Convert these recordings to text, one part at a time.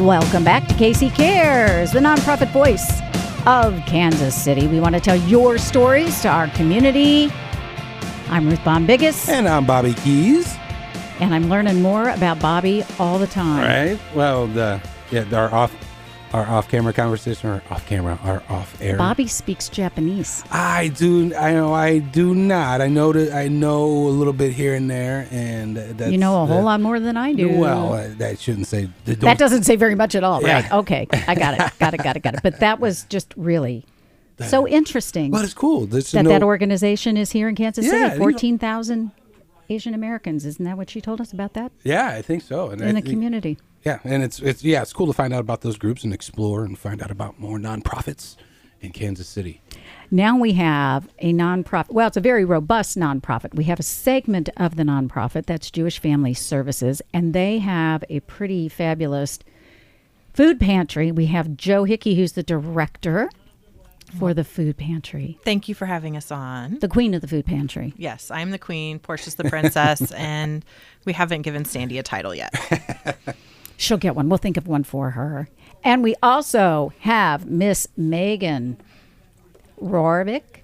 Welcome back to KC Cares, the nonprofit voice of Kansas City. We want to tell your stories to our community. I'm Ruth Bonbiggis. And I'm Bobby Keys. And I'm learning more about Bobby all the time. Right. Well, our off-camera conversation, or our off-air. Bobby speaks Japanese. I do not. I know a little bit here and there, and that's, you know a whole lot more than I do. Well, that shouldn't say. That doesn't say very much at all, yeah. Right? Okay, I got it. But that was just really so interesting. Well, it's cool that organization is here in Kansas City. 14,000 Asian Americans. Isn't that what she told us about that? Yeah, I think so. And in the community. Yeah, and it's cool to find out about those groups and explore and find out about more nonprofits in Kansas City. Now we have a nonprofit. Well, it's a very robust nonprofit. We have a segment of the nonprofit that's Jewish Family Services, and they have a pretty fabulous food pantry. We have Jo Hickey, who's the director for the food pantry. Thank you for having us on. The queen of the food pantry. Yes, I'm the queen. Portia's the princess, and we haven't given Sandy a title yet. She'll get one. We'll think of one for her. And we also have Miss Merrigan Rohrbeck.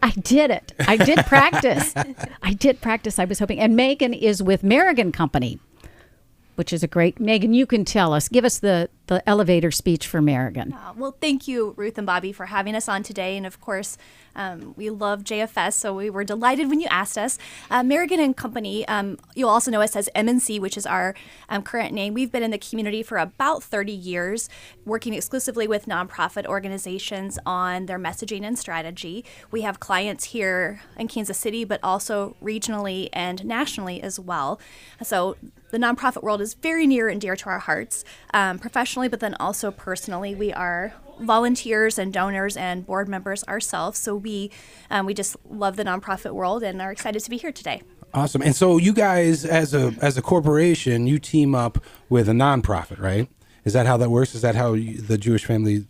I did it. I did practice. I was hoping. And Merrigan is with Merrigan Company, which is a great... Merrigan, you can tell us. Give us the elevator speech for Merrigan. Well, thank you, Ruth and Bobby, for having us on today. And of course, we love JFS, so we were delighted when you asked us. Merrigan and Company, you'll also know us as M&C, which is our current name. We've been in the community for about 30 years, working exclusively with nonprofit organizations on their messaging and strategy. We have clients here in Kansas City, but also regionally and nationally as well. So the nonprofit world is very near and dear to our hearts, professionally, but then also personally. We are volunteers and donors and board members ourselves, so we just love the nonprofit world and are excited to be here today. Awesome. And so you guys, as a corporation, you team up with a nonprofit, right? Is that how that works? Is that how the Jewish Family?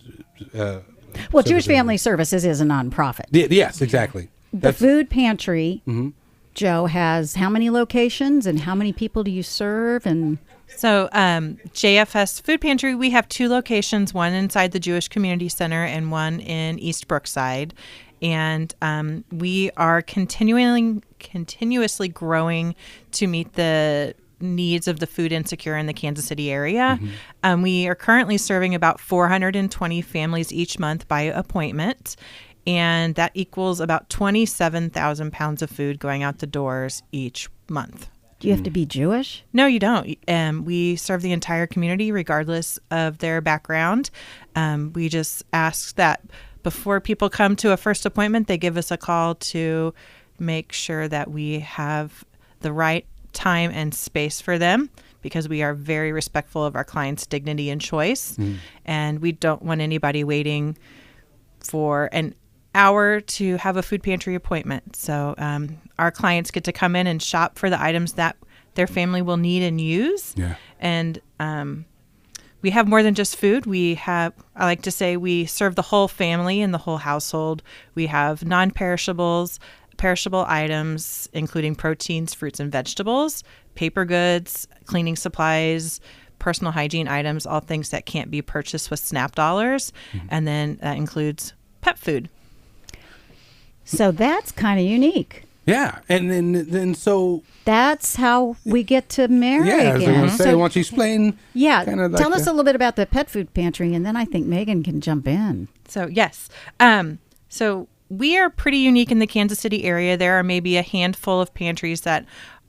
Well, Jewish Family Services is a nonprofit. Yes, exactly. The food pantry. Mm-hmm. Joe has how many locations and how many people do you serve? And so JFS Food Pantry, we have 2 locations, one inside the Jewish Community Center and one in East Brookside. And we are continuously growing to meet the needs of the food insecure in the Kansas City area. Mm-hmm. We are currently serving about 420 families each month by appointment. And that equals about 27,000 pounds of food going out the doors each month. Do you have to be Jewish? No, you don't. We serve the entire community regardless of their background. We just ask that before people come to a first appointment, they give us a call to make sure that we have the right time and space for them, because we are very respectful of our clients' dignity and choice. Mm. And we don't want anybody waiting for an hour to have a food pantry appointment. So our clients get to come in and shop for the items that their family will need and use. Yeah. And we have more than just food. I like to say we serve the whole family and the whole household. We have non-perishables, perishable items, including proteins, fruits and vegetables, paper goods, cleaning supplies, personal hygiene items, all things that can't be purchased with SNAP dollars. Mm-hmm. And then that includes pet food. So that's kind of unique. Yeah, and then so that's how we get to Merrigan. Yeah, I was going to say, why don't you explain? Yeah, like tell us a little bit about the pet food pantry, and then I think Merrigan can jump in. So yes, so we are pretty unique in the Kansas City area. There are maybe a handful of pantries that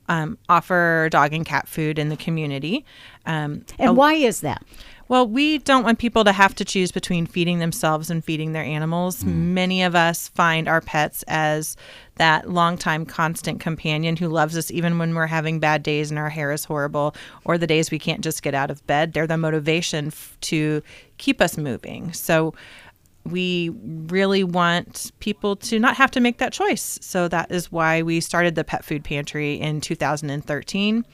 offer dog and cat food in the community. And why is that? Well, we don't want people to have to choose between feeding themselves and feeding their animals. Many of us find our pets as that longtime constant companion who loves us even when we're having bad days and our hair is horrible, or the days we can't just get out of bed. They're the motivation to keep us moving. So we really want people to not have to make that choice. So that is why we started the Pet Food Pantry in 2013.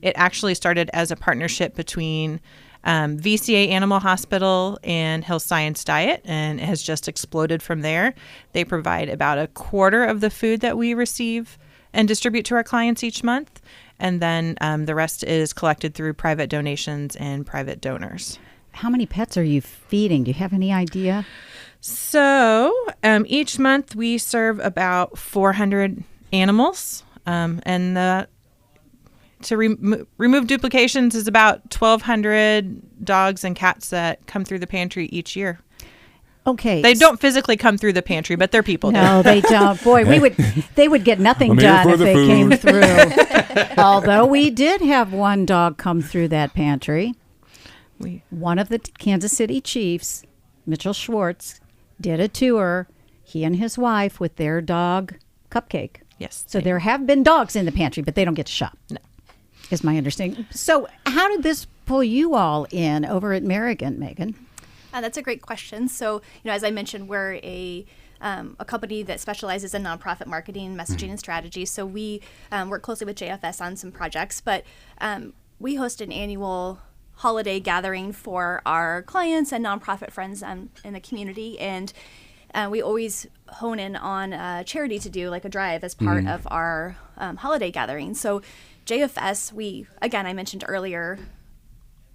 It actually started as a partnership between VCA Animal Hospital and Hill Science Diet, and it has just exploded from there. They provide about a quarter of the food that we receive and distribute to our clients each month, and then the rest is collected through private donations and private donors. how many pets are you feeding? Do you have any idea? So each month we serve about 400 animals, and to remove duplications is about 1,200 dogs and cats that come through the pantry each year. Okay. They don't physically come through the pantry, but their people do. No, they don't. Boy, they would get nothing done if they came through. Although we did have one dog come through that pantry. One of the Kansas City Chiefs, Mitchell Schwartz, did a tour, he and his wife, with their dog, Cupcake. Yes. So there have been dogs in the pantry, but they don't get to shop. No. Is my understanding. So how did this pull you all in over at Merrigan, Megan? That's a great question. So, as I mentioned, we're a company that specializes in nonprofit marketing, messaging, and strategy. So we work closely with JFS on some projects, but we host an annual holiday gathering for our clients and nonprofit friends in the community. And we always hone in on charity to do, like a drive as part of our holiday gathering. So JFS, I mentioned earlier,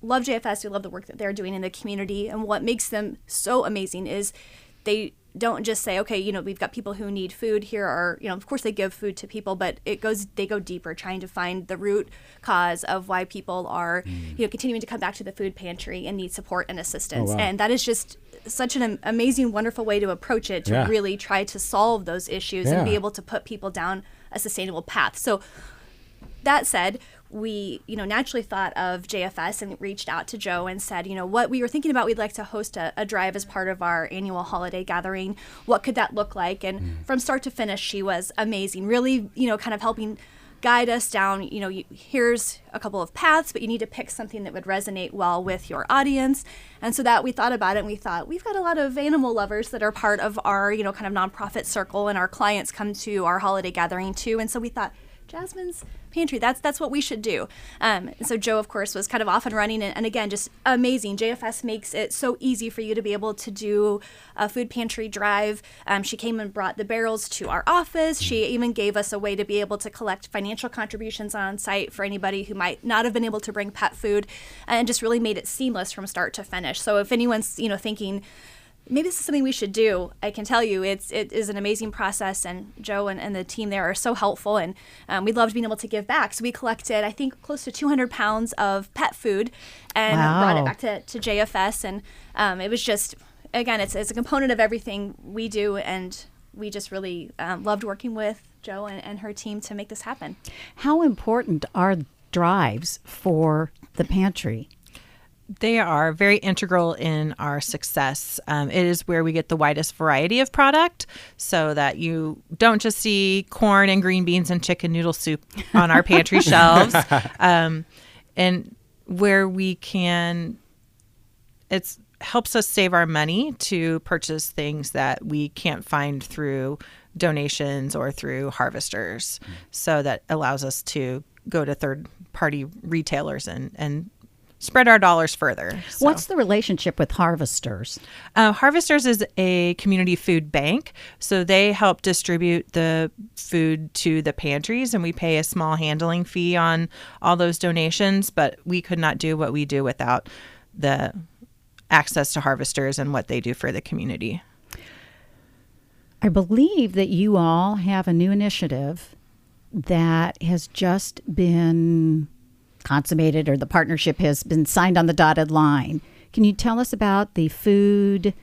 love JFS. We love the work that they're doing in the community. And what makes them so amazing is they don't just say, okay, we've got people who need food here, or, of course they give food to people, but they go deeper, trying to find the root cause of why people are, continuing to come back to the food pantry and need support and assistance. Oh, wow. And that is just such an amazing, wonderful way to approach it, to really try to solve those issues and be able to put people down a sustainable path. So that said, we, naturally thought of JFS and reached out to Joe and said, what we were thinking about, we'd like to host a drive as part of our annual holiday gathering. What could that look like? And from start to finish, she was amazing, really, kind of helping guide us down, here's a couple of paths, but you need to pick something that would resonate well with your audience. And so that we thought about it, and we thought, we've got a lot of animal lovers that are part of our, kind of nonprofit circle, and our clients come to our holiday gathering too. And so we thought, Jasmine's Pantry, that's what we should do. And so Joe, of course, was kind of off and running, and again, just amazing. JFS makes it so easy for you to be able to do a food pantry drive. She came and brought the barrels to our office. She even gave us a way to be able to collect financial contributions on site for anybody who might not have been able to bring pet food, and just really made it seamless from start to finish. So if anyone's, thinking, maybe this is something we should do, I can tell you it is an amazing process, and Joe and the team there are so helpful, and we loved being able to give back. So we collected, I think, close to 200 pounds of pet food and brought it back to JFS, and it was just, again, it's a component of everything we do, and we just really loved working with Joe and her team to make this happen. How important are drives for the pantry? They are very integral in our success. It is where we get the widest variety of product, so that you don't just see corn and green beans and chicken noodle soup on our pantry shelves. And where we can, it helps us save our money to purchase things that we can't find through donations or through harvesters. So that allows us to go to third-party retailers and spread our dollars further. So. What's the relationship with Harvesters? Harvesters is a community food bank, so they help distribute the food to the pantries, and we pay a small handling fee on all those donations, but we could not do what we do without the access to Harvesters and what they do for the community. I believe that you all have a new initiative that has just been consummated, or the partnership has been signed on the dotted line. Can you tell us about the Food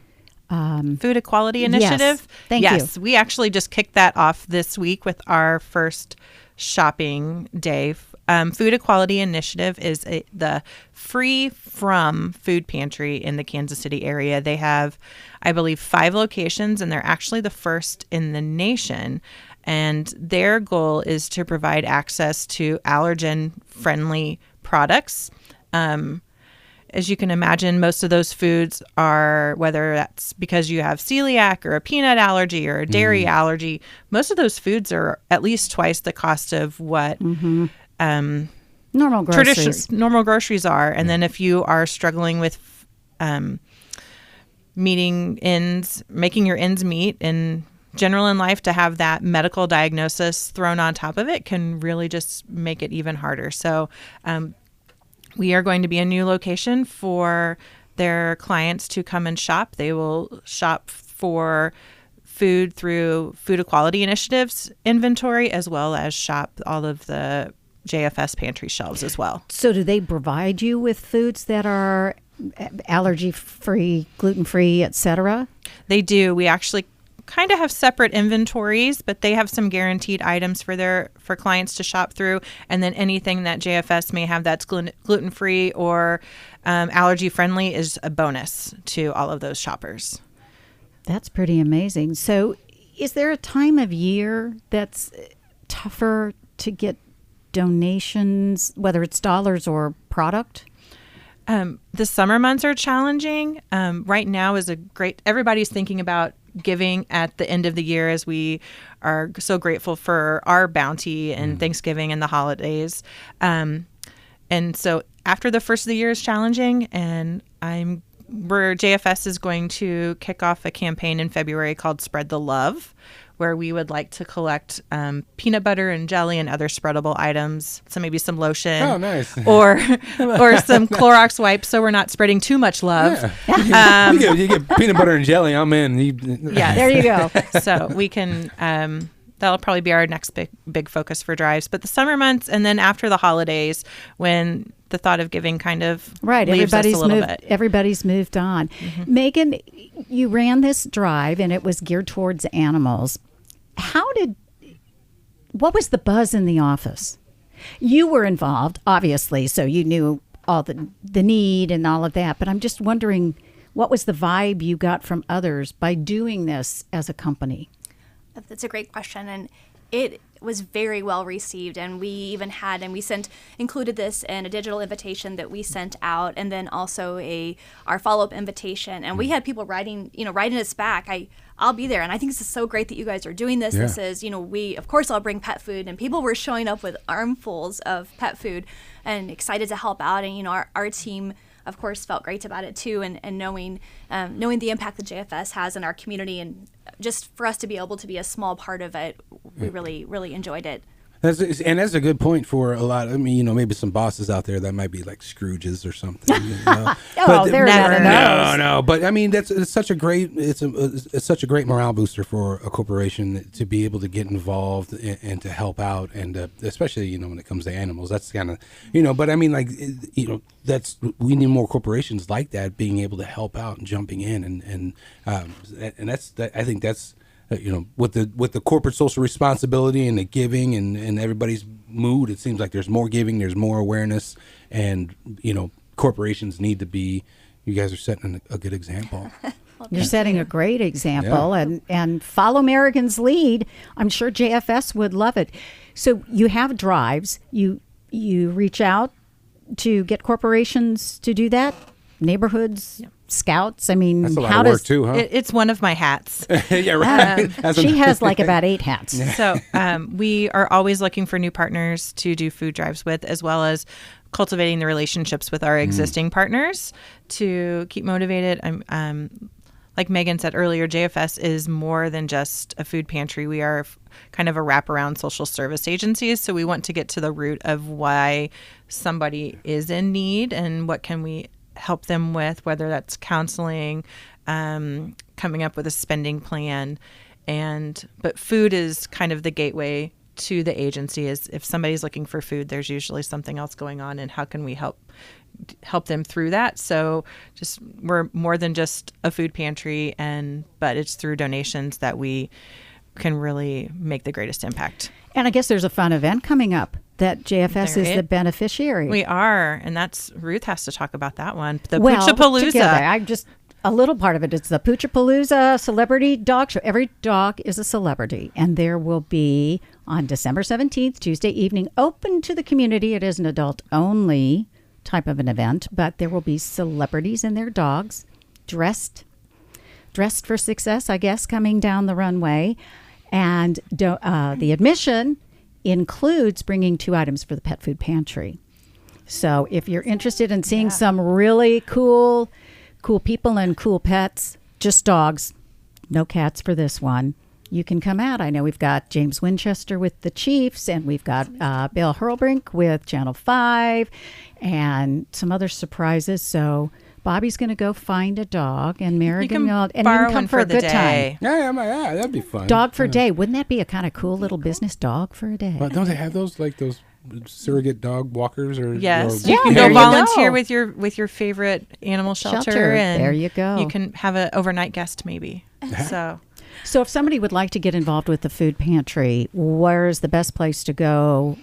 Equality Initiative? Yes, thank you. Yes, we actually just kicked that off this week with our first shopping day. Food Equality Initiative is the free from food pantry in the Kansas City area. They have, I believe, 5 locations, and they're actually the first in the nation. And their goal is to provide access to allergen-friendly products. As you can imagine, most of those foods are, whether that's because you have celiac or a peanut allergy or a dairy allergy, most of those foods are at least twice the cost of what normal groceries are. And then if you are struggling with making your ends meet in general in life, to have that medical diagnosis thrown on top of it can really just make it even harder. So we are going to be a new location for their clients to come and shop. They will shop for food through food equality initiatives inventory, as well as shop all of the JFS pantry shelves as well. So do they provide you with foods that are allergy-free, gluten-free, etc.? They do. We actually kind of have separate inventories, but they have some guaranteed items for clients to shop through, and then anything that JFS may have that's gluten-free or allergy-friendly is a bonus to all of those shoppers. That's pretty amazing. So is there a time of year that's tougher to get donations, whether it's dollars or product? The summer months are challenging. Right now is everybody's thinking about giving at the end of the year, as we are so grateful for our bounty and Thanksgiving and the holidays. And so after the first of the year is challenging, and JFS is going to kick off a campaign in February called Spread the Love, where we would like to collect peanut butter and jelly and other spreadable items. So maybe some lotion. Oh, nice. Or some Clorox wipes, so we're not spreading too much love. Yeah. You get peanut butter and jelly, I'm in. Yeah, there you go. So we can... that'll probably be our next big focus for drives. But the summer months, and then after the holidays, when the thought of giving kind of leaves us a little bit. Everybody's moved on. Mm-hmm. Megan, you ran this drive, and it was geared towards animals. What was the buzz in the office? You were involved, obviously, so you knew all the need and all of that. But I'm just wondering, what was the vibe you got from others by doing this as a company? That's a great question, and it was very well received. And we included this in a digital invitation that we sent out, and then also our follow-up invitation. And we had people writing us back. I'll be there, and I think this is so great that you guys are doing this. Yeah. This is, we of course I'll bring pet food, and people were showing up with armfuls of pet food and excited to help out. And our team, of course, felt great about it too, and knowing the impact that JFS has in our community, and just for us to be able to be a small part of it, we really, really enjoyed it. That's a good point for a lot. Maybe some bosses out there that might be like Scrooges or something. They're never. No. But it's such a great morale booster for a corporation to be able to get involved and to help out, and especially when it comes to animals. That's kind of that's we need more corporations like that being able to help out and jumping in, and I think that's. With the corporate social responsibility and the giving and everybody's mood, it seems like there's more giving, there's more awareness, and corporations need to be. You guys are setting a good example. You're setting a great example, and follow Merrigan's lead. I'm sure JFS would love it. So you have drives. You reach out to get corporations to do that. Neighborhoods. Yep. Scouts. That's a lot of work too, huh? It's one of my hats. Yeah, right. She has like about 8 hats. So we are always looking for new partners to do food drives with, as well as cultivating the relationships with our existing partners to keep motivated. Like Megan said earlier, JFS is more than just a food pantry. We are kind of a wraparound social service agency. So we want to get to the root of why somebody is in need and what can we help them with, whether that's counseling, coming up with a spending plan. But food is kind of the gateway to the agency. Is if somebody's looking for food, there's usually something else going on, and how can we help them through that? So we're more than just a food pantry, but it's through donations that we can really make the greatest impact. And I guess there's a fun event coming up that JFS is the beneficiary. We are, and Ruth has to talk about that one. The Poochapalooza. A little part of it is the Poochapalooza Celebrity Dog Show. Every dog is a celebrity, and there will be on December 17th, Tuesday evening, open to the community. It is an adult-only type of an event, but there will be celebrities and their dogs dressed for success, I guess, coming down the runway. And the admission includes bringing 2 items for the pet food pantry. So if you're interested in seeing some really cool people and cool pets, just dogs, no cats for this one, you can come out. I know we've got James Winchester with the Chiefs, and we've got Bill Hurlbrink with Channel 5 and some other surprises. So Bobby's going to go find a dog, and Merrigan can will, and you borrow can come one for a the good day. Yeah, that'd be fun. time. Dog for a day. Wouldn't that be a kind of cool little business? Dog for a day. Well, don't they have those like those surrogate dog walkers or? Yes, or you can there go you volunteer go. with your favorite animal shelter, Shelter. and There you go. You can have an overnight guest maybe. So if somebody would like to get involved with the food pantry, where's the best place to go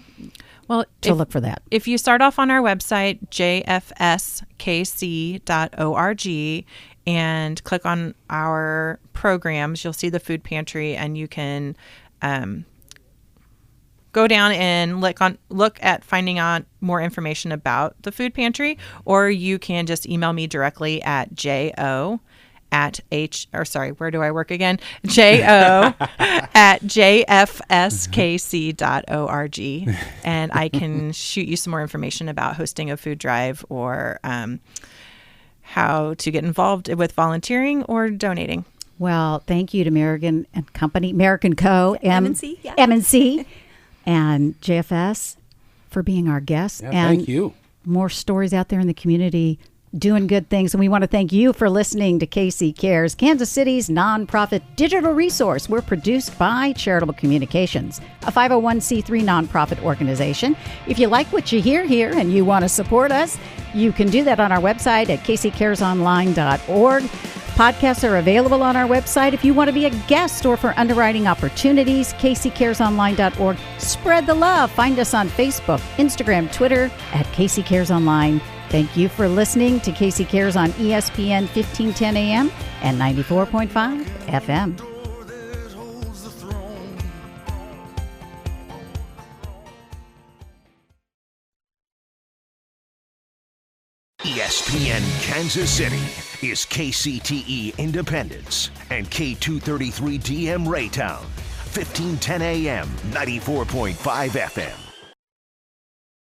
Well, to look for that? If you start off on our website, jfskc.org, and click on our programs, you'll see the food pantry, and you can go down and look at finding out more information about the food pantry, or you can just email me directly at where do I work again? jo@jfskc.org. And I can shoot you some more information about hosting a food drive, or how to get involved with volunteering or donating. Well, thank you to Merrigan and Company, Merrigan Co., M&C, yeah. M&C, and JFS for being our guests. Yeah, and thank you. more stories out there in the community doing good things. And we want to thank you for listening to KC Cares, Kansas City's nonprofit digital resource. We're produced by Charitable Communications, a 501c3 nonprofit organization. If you like what you hear here and you want to support us, you can do that on our website at kccaresonline.org. Podcasts are available on our website. If you want to be a guest or for underwriting opportunities, kccaresonline.org. Spread the love. Find us on Facebook, Instagram, Twitter at KC Cares Online. Thank you for listening to KC Cares on ESPN 1510 AM and 94.5 FM. ESPN Kansas City is KCTE Independence and K233 DM Raytown, 1510 AM, 94.5 FM.